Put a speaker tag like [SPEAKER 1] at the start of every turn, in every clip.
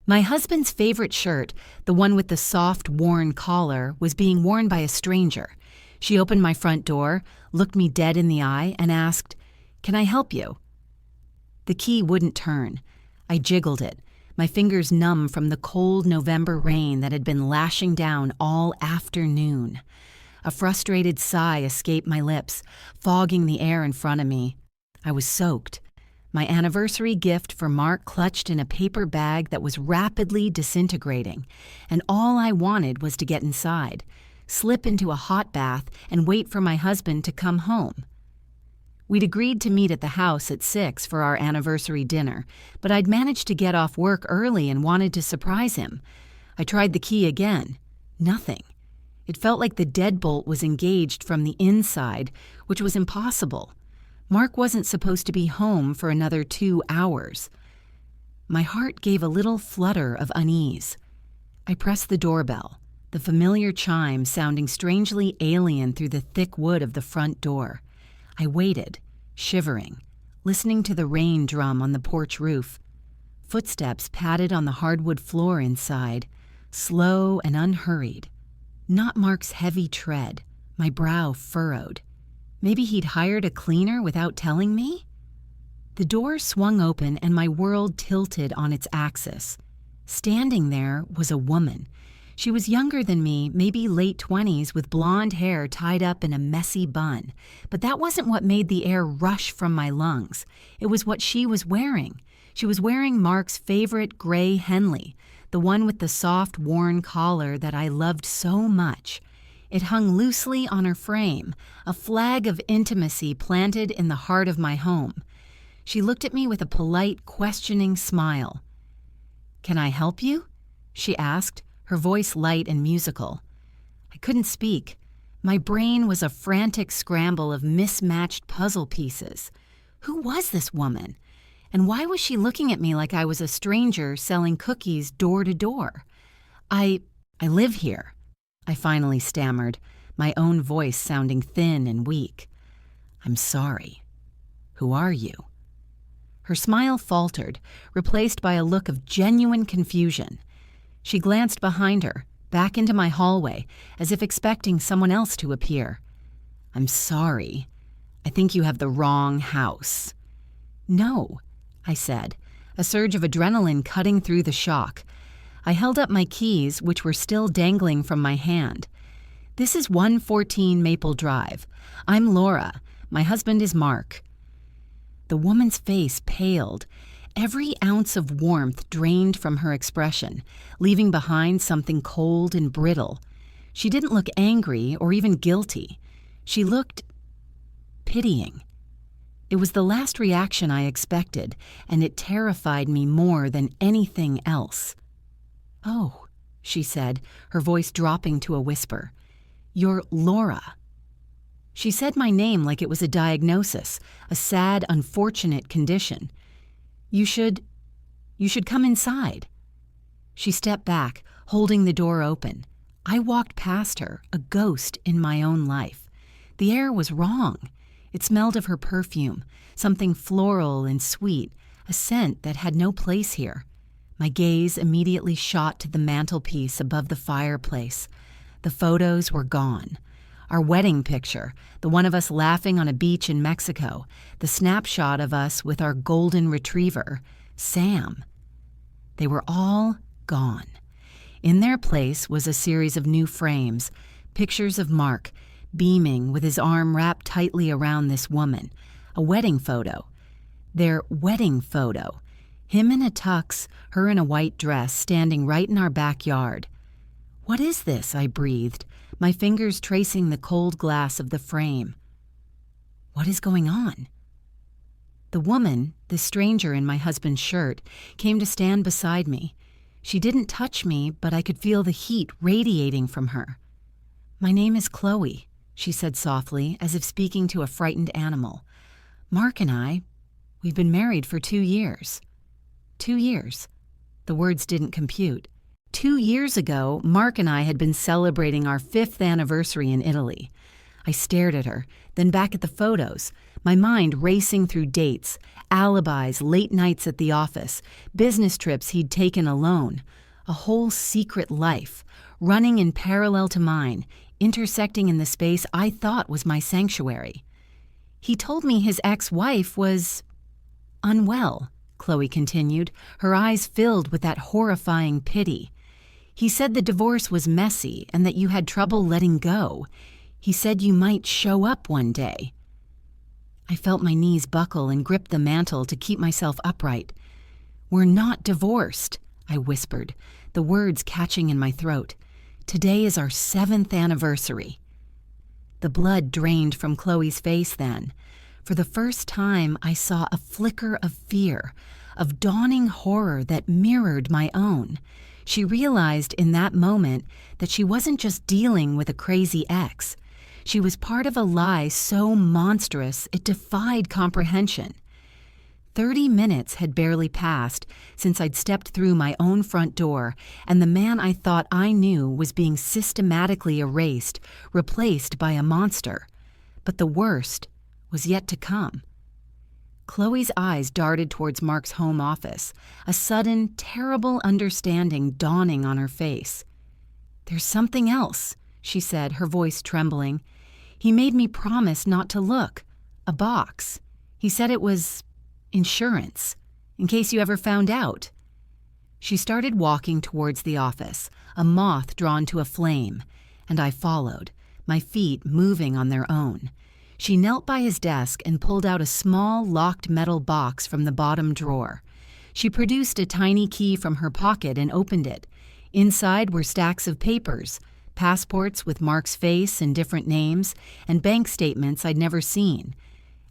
[SPEAKER 1] My husband's favorite shirt, the one with the soft, worn collar, was being worn by a stranger. She opened my front door, looked me dead in the eye, and asked, "Can I help you?" The key wouldn't turn. I jiggled it, my fingers numb from the cold November rain that had been lashing down all afternoon. A frustrated sigh escaped my lips, fogging the air in front of me. I was soaked. My anniversary gift for Mark clutched in a paper bag that was rapidly disintegrating, and all I wanted was to get inside, slip into a hot bath, and wait for my husband to come home. We'd agreed to meet at the house at 6 for our anniversary dinner, but I'd managed to get off work early and wanted to surprise him. I tried the key again. Nothing. It felt like the deadbolt was engaged from the inside, which was impossible. Mark wasn't supposed to be home for another 2 hours. My heart gave a little flutter of unease. I pressed the doorbell, the familiar chime sounding strangely alien through the thick wood of the front door. I waited, shivering, listening to the rain drum on the porch roof. Footsteps padded on the hardwood floor inside, slow and unhurried. Not Mark's heavy tread, my brow furrowed. Maybe he'd hired a cleaner without telling me? The door swung open and my world tilted on its axis. Standing there was a woman. She was younger than me, maybe late 20s, with blonde hair tied up in a messy bun. But that wasn't what made the air rush from my lungs. It was what she was wearing. She was wearing Mark's favorite gray Henley, the one with the soft, worn collar that I loved so much. It hung loosely on her frame, a flag of intimacy planted in the heart of my home. She looked at me with a polite, questioning smile. "Can I help you?" she asked, her voice light and musical. I couldn't speak. My brain was a frantic scramble of mismatched puzzle pieces. Who was this woman? And why was she looking at me like I was a stranger selling cookies door to door? I live here," I finally stammered, my own voice sounding thin and weak. "I'm sorry. Who are you?" Her smile faltered, replaced by a look of genuine confusion. She glanced behind her, back into my hallway, as if expecting someone else to appear. "I'm sorry. I think you have the wrong house." "No," I said, a surge of adrenaline cutting through the shock. I held up my keys, which were still dangling from my hand. "This is 114 Maple Drive. I'm Laura. My husband is Mark." The woman's face paled. Every ounce of warmth drained from her expression, leaving behind something cold and brittle. She didn't look angry or even guilty. She looked pitying. It was the last reaction I expected, and it terrified me more than anything else. "Oh," she said, her voice dropping to a whisper. "You're Laura." She said my name like it was a diagnosis, a sad, unfortunate condition. You should come inside." She stepped back, holding the door open. I walked past her, a ghost in my own life. The air was wrong. It smelled of her perfume, something floral and sweet, a scent that had no place here. My gaze immediately shot to the mantelpiece above the fireplace. The photos were gone. Our wedding picture, the one of us laughing on a beach in Mexico, the snapshot of us with our golden retriever, Sam. They were all gone. In their place was a series of new frames, pictures of Mark, beaming with his arm wrapped tightly around this woman, a wedding photo. Their wedding photo. Him in a tux, her in a white dress, standing right in our backyard. "What is this?" I breathed, my fingers tracing the cold glass of the frame. "What is going on?" The woman, the stranger in my husband's shirt, came to stand beside me. She didn't touch me, but I could feel the heat radiating from her. "My name is Chloe," she said softly, as if speaking to a frightened animal. "Mark and we've been married for 2 years." 2 years. The words didn't compute. 2 years ago, Mark and I had been celebrating our 5th anniversary in Italy. I stared at her, then back at the photos, my mind racing through dates, alibis, late nights at the office, business trips he'd taken alone, a whole secret life, running in parallel to mine, intersecting in the space I thought was my sanctuary. He told me his ex-wife was unwell, Chloe continued, her eyes filled with that horrifying pity. He said the divorce was messy and that you had trouble letting go. He said you might show up one day. I felt my knees buckle and gripped the mantel to keep myself upright. "We're not divorced," I whispered, the words catching in my throat. "Today is our 7th anniversary." The blood drained from Chloe's face then. For the first time, I saw a flicker of fear, of dawning horror that mirrored my own. She realized in that moment that she wasn't just dealing with a crazy ex. She was part of a lie so monstrous it defied comprehension. 30 minutes had barely passed since I'd stepped through my own front door, and the man I thought I knew was being systematically erased, replaced by a monster. But the worst was yet to come. Chloe's eyes darted towards Mark's home office, a sudden, terrible understanding dawning on her face. "There's something else," she said, her voice trembling. "He made me promise not to look. A box. He said it was insurance, in case you ever found out." She started walking towards the office, a moth drawn to a flame, and I followed, my feet moving on their own. She knelt by his desk and pulled out a small, locked metal box from the bottom drawer. She produced a tiny key from her pocket and opened it. Inside were stacks of papers, passports with Mark's face and different names, and bank statements I'd never seen.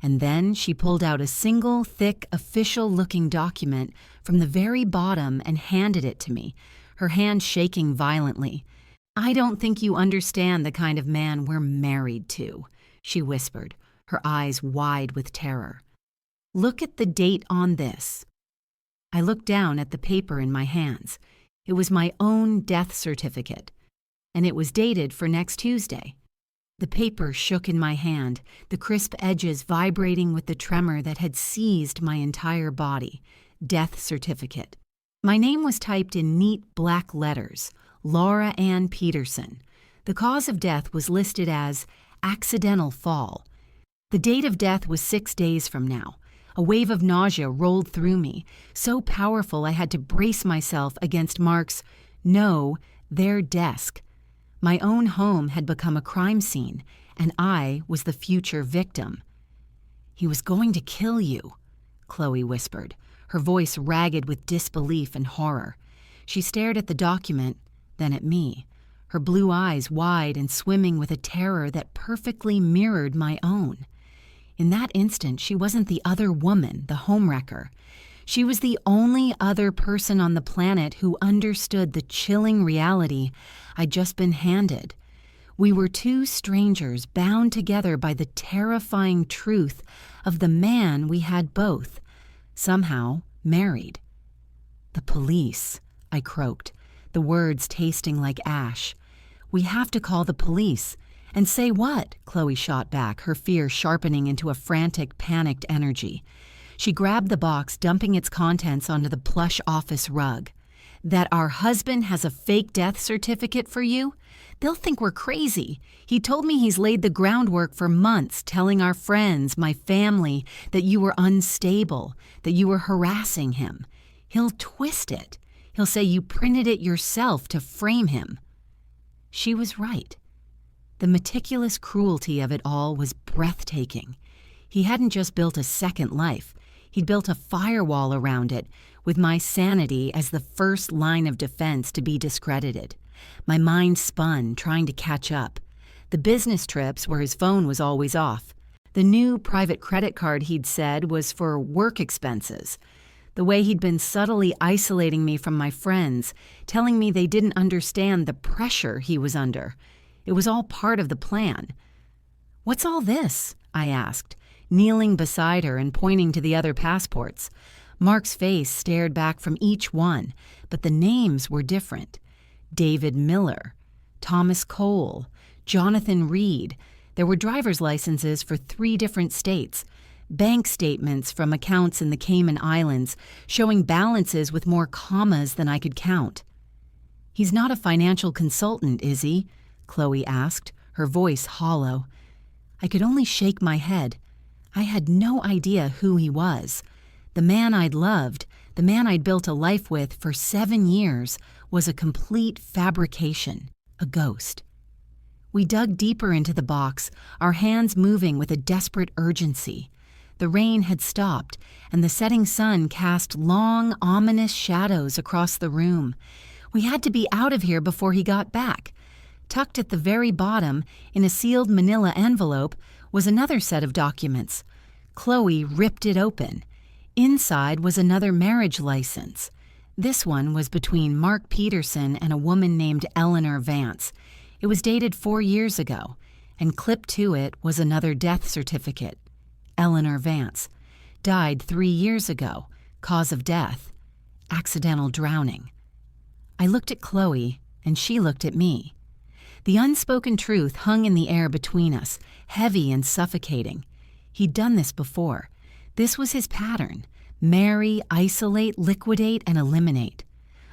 [SPEAKER 1] And then she pulled out a single, thick, official-looking document from the very bottom and handed it to me, her hand shaking violently. "I don't think you understand the kind of man we're married to," she whispered, her eyes wide with terror. "Look at the date on this." I looked down at the paper in my hands. It was my own death certificate, and it was dated for next Tuesday. The paper shook in my hand, the crisp edges vibrating with the tremor that had seized my entire body. Death certificate. My name was typed in neat black letters, Laura Ann Peterson. The cause of death was listed as accidental fall. The date of death was 6 days from now. A wave of nausea rolled through me, so powerful I had to brace myself against Mark's, "No, their desk." My own home had become a crime scene, and I was the future victim. "He was going to kill you," Chloe whispered, her voice ragged with disbelief and horror. She stared at the document, then at me, her blue eyes wide and swimming with a terror that perfectly mirrored my own. In that instant, she wasn't the other woman, the homewrecker. She was the only other person on the planet who understood the chilling reality I'd just been handed. We were two strangers bound together by the terrifying truth of the man we had both, somehow married. "The police," I croaked, the words tasting like ash. "We have to call the police." "And say what?" Chloe shot back, her fear sharpening into a frantic, panicked energy. She grabbed the box, dumping its contents onto the plush office rug. "That our husband has a fake death certificate for you? They'll think we're crazy. He told me he's laid the groundwork for months, telling our friends, my family, that you were unstable, that you were harassing him. He'll twist it. He'll say you printed it yourself to frame him." She was right. The meticulous cruelty of it all was breathtaking. He hadn't just built a second life. He'd built a firewall around it, with my sanity as the first line of defense to be discredited. My mind spun, trying to catch up. The business trips where his phone was always off. The new private credit card he'd said was for work expenses. The way he'd been subtly isolating me from my friends, telling me they didn't understand the pressure he was under. It was all part of the plan. "What's all this?" I asked, kneeling beside her and pointing to the other passports. Mark's face stared back from each one, but the names were different. David Miller, Thomas Cole, Jonathan Reed. There were driver's licenses for 3 different states, bank statements from accounts in the Cayman Islands showing balances with more commas than I could count. "He's not a financial consultant, is he?" Chloe asked, her voice hollow. I could only shake my head. I had no idea who he was. The man I'd loved, the man I'd built a life with for 7 years, was a complete fabrication, a ghost. We dug deeper into the box, our hands moving with a desperate urgency. The rain had stopped, and the setting sun cast long, ominous shadows across the room. We had to be out of here before he got back. Tucked at the very bottom, in a sealed manila envelope, was another set of documents. Chloe ripped it open. Inside was another marriage license. This one was between Mark Peterson and a woman named Eleanor Vance. It was dated 4 years ago, and clipped to it was another death certificate. Eleanor Vance. Died 3 years ago. Cause of death. Accidental drowning. I looked at Chloe, and she looked at me. The unspoken truth hung in the air between us, heavy and suffocating. He'd done this before. This was his pattern. Marry, isolate, liquidate, and eliminate.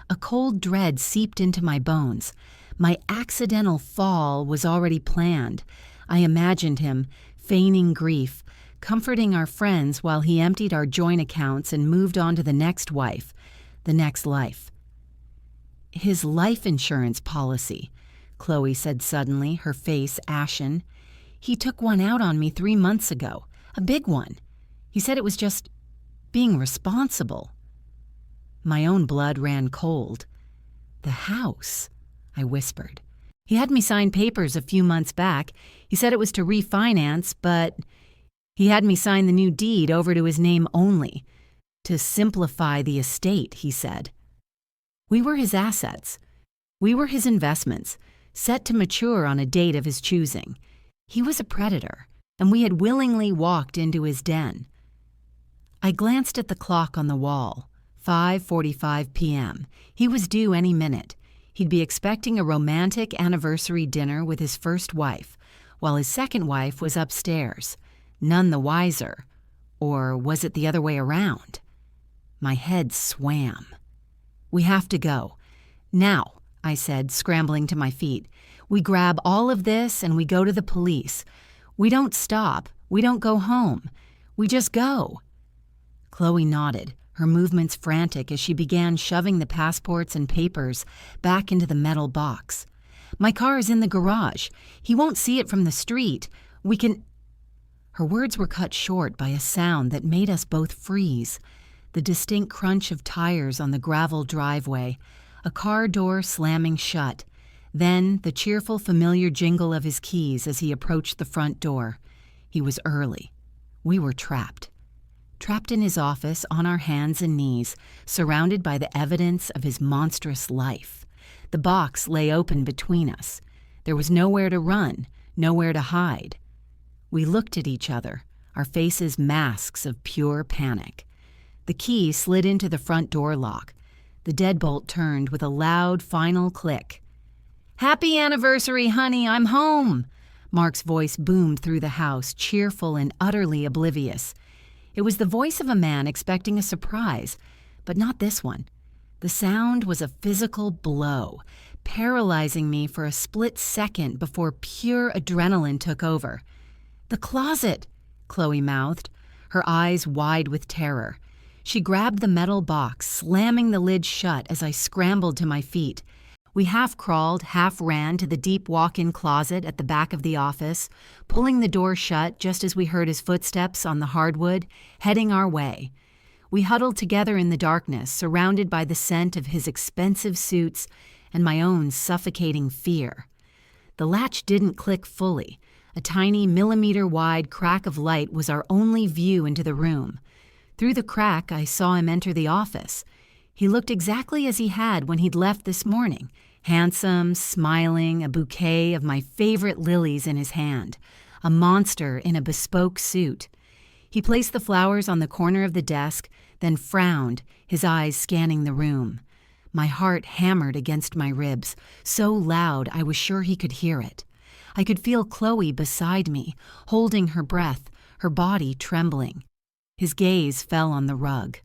[SPEAKER 1] A cold dread seeped into my bones. My accidental fall was already planned. I imagined him, feigning grief, comforting our friends while he emptied our joint accounts and moved on to the next wife, the next life. "His life insurance policy," Chloe said suddenly, her face ashen. "He took one out on me 3 months ago, a big one. He said it was just being responsible." My own blood ran cold. "The house," I whispered. "He had me sign papers a few months back. He said it was to refinance, but he had me sign the new deed over to his name only. To simplify the estate, he said. We were his assets. We were his investments, set to mature on a date of his choosing. He was a predator, and we had willingly walked into his den." I glanced at the clock on the wall. 5:45 p.m. He was due any minute. He'd be expecting a romantic anniversary dinner with his first wife, while his second wife was upstairs, none the wiser. Or was it the other way around? My head swam. "We have to go. Now," I said, scrambling to my feet. "We grab all of this and we go to the police. We don't stop. We don't go home. We just go." Chloe nodded, her movements frantic as she began shoving the passports and papers back into the metal box. "My car is in the garage. He won't see it from the street. We can—" Her words were cut short by a sound that made us both freeze. The distinct crunch of tires on the gravel driveway, a car door slamming shut, then the cheerful, familiar jingle of his keys as he approached the front door. He was early. We were trapped. Trapped in his office on our hands and knees, surrounded by the evidence of his monstrous life. The box lay open between us. There was nowhere to run, nowhere to hide. We looked at each other, our faces masks of pure panic. The key slid into the front door lock. The deadbolt turned with a loud final click. "Happy anniversary, honey, I'm home!" Mark's voice boomed through the house, cheerful and utterly oblivious. It was the voice of a man expecting a surprise, but not this one. The sound was a physical blow, paralyzing me for a split second before pure adrenaline took over. "The closet," Chloe mouthed, her eyes wide with terror. She grabbed the metal box, slamming the lid shut as I scrambled to my feet. We half crawled, half ran to the deep walk-in closet at the back of the office, pulling the door shut just as we heard his footsteps on the hardwood, heading our way. We huddled together in the darkness, surrounded by the scent of his expensive suits and my own suffocating fear. The latch didn't click fully. A tiny millimeter-wide crack of light was our only view into the room. Through the crack, I saw him enter the office. He looked exactly as he had when he'd left this morning, handsome, smiling, a bouquet of my favorite lilies in his hand, a monster in a bespoke suit. He placed the flowers on the corner of the desk, then frowned, his eyes scanning the room. My heart hammered against my ribs, so loud I was sure he could hear it. I could feel Chloe beside me, holding her breath, her body trembling. His gaze fell on the rug.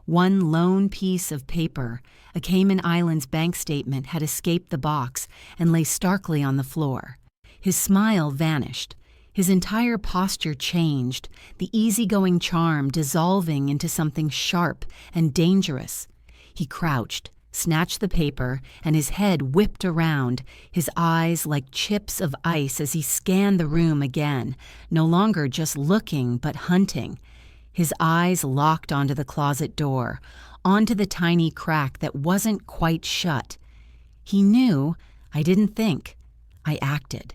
[SPEAKER 1] One lone piece of paper, a Cayman Islands bank statement, had escaped the box and lay starkly on the floor. His smile vanished. His entire posture changed, the easygoing charm dissolving into something sharp and dangerous. He crouched, snatched the paper, and his head whipped around, his eyes like chips of ice as he scanned the room again, no longer just looking but hunting. His eyes locked onto the closet door, onto the tiny crack that wasn't quite shut. He knew. I didn't think. I acted.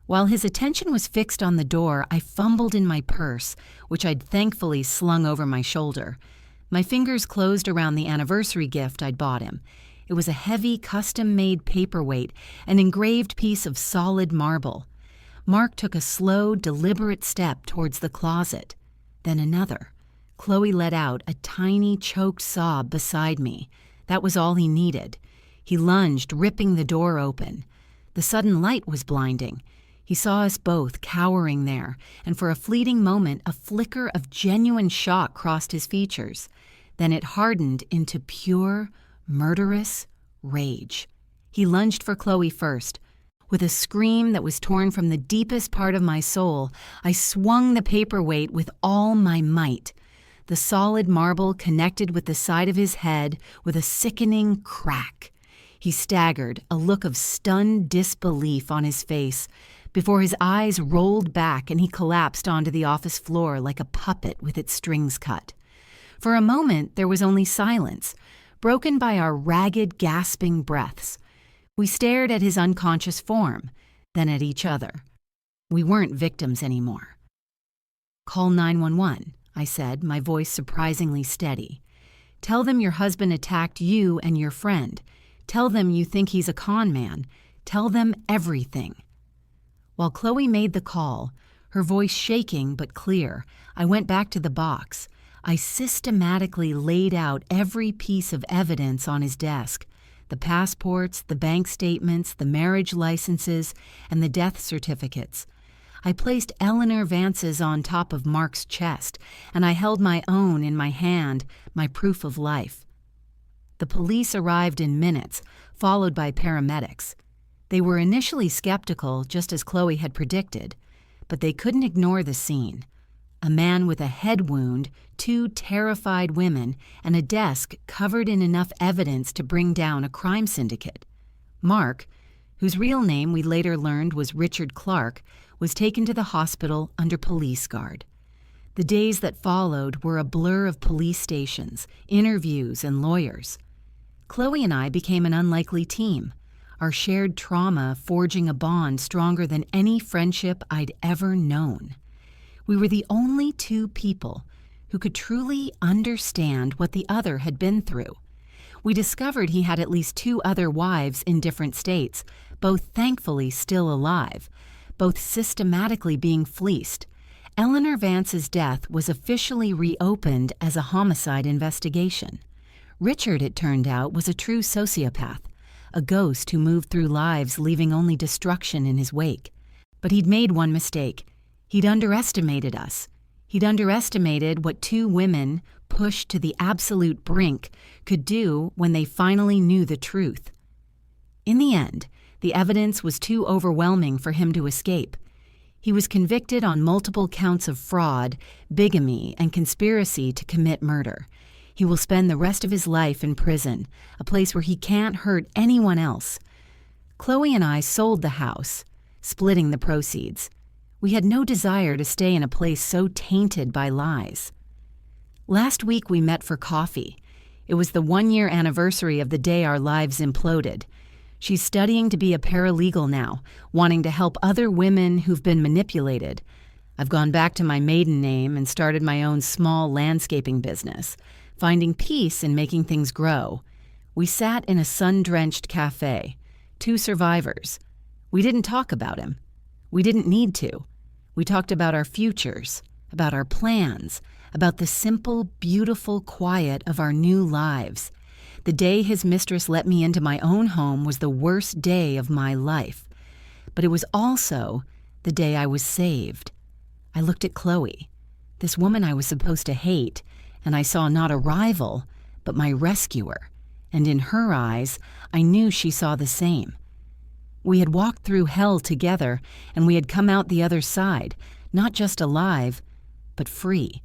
[SPEAKER 1] While his attention was fixed on the door, I fumbled in my purse, which I'd thankfully slung over my shoulder. My fingers closed around the anniversary gift I'd bought him. It was a heavy, custom-made paperweight, an engraved piece of solid marble. Mark took a slow, deliberate step towards the closet. Then another. Chloe let out a tiny, choked sob beside me. That was all he needed. He lunged, ripping the door open. The sudden light was blinding. He saw us both cowering there, and for a fleeting moment a flicker of genuine shock crossed his features. Then it hardened into pure, murderous rage. He lunged for Chloe first. With a scream that was torn from the deepest part of my soul, I swung the paperweight with all my might. The solid marble connected with the side of his head with a sickening crack. He staggered, a look of stunned disbelief on his face, before his eyes rolled back and he collapsed onto the office floor like a puppet with its strings cut. For a moment, there was only silence, broken by our ragged, gasping breaths. We stared at his unconscious form, then at each other. We weren't victims anymore. "Call 911, I said, my voice surprisingly steady. "Tell them your husband attacked you and your friend. Tell them you think he's a con man. Tell them everything." While Chloe made the call, her voice shaking but clear, I went back to the box. I systematically laid out every piece of evidence on his desk: the passports, the bank statements, the marriage licenses, and the death certificates. I placed Eleanor Vance's on top of Mark's chest, and I held my own in my hand, my proof of life. The police arrived in minutes, followed by paramedics. They were initially skeptical, just as Chloe had predicted, but they couldn't ignore the scene. A man with a head wound, 2 terrified women, and a desk covered in enough evidence to bring down a crime syndicate. Mark, whose real name we later learned was Richard Clark, was taken to the hospital under police guard. The days that followed were a blur of police stations, interviews, and lawyers. Chloe and I became an unlikely team, our shared trauma forging a bond stronger than any friendship I'd ever known. We were the only 2 people who could truly understand what the other had been through. We discovered he had at least 2 other wives in different states, both thankfully still alive, both systematically being fleeced. Eleanor Vance's death was officially reopened as a homicide investigation. Richard, it turned out, was a true sociopath, a ghost who moved through lives leaving only destruction in his wake. But he'd made one mistake. He'd underestimated us. He'd underestimated what 2 women, pushed to the absolute brink, could do when they finally knew the truth. In the end, the evidence was too overwhelming for him to escape. He was convicted on multiple counts of fraud, bigamy, and conspiracy to commit murder. He will spend the rest of his life in prison, a place where he can't hurt anyone else. Chloe and I sold the house, splitting the proceeds. We had no desire to stay in a place so tainted by lies. Last week we met for coffee. It was the 1-year anniversary of the day our lives imploded. She's studying to be a paralegal now, wanting to help other women who've been manipulated. I've gone back to my maiden name and started my own small landscaping business, finding peace in making things grow. We sat in a sun-drenched cafe, 2 survivors. We didn't talk about him. We didn't need to. We talked about our futures, about our plans, about the simple, beautiful quiet of our new lives. The day his mistress let me into my own home was the worst day of my life. but it was also the day I was saved. I looked at Chloe, this woman I was supposed to hate, and I saw not a rival, but my rescuer, and in her eyes, I knew she saw the same. We had walked through hell together, and we had come out the other side, not just alive, but free.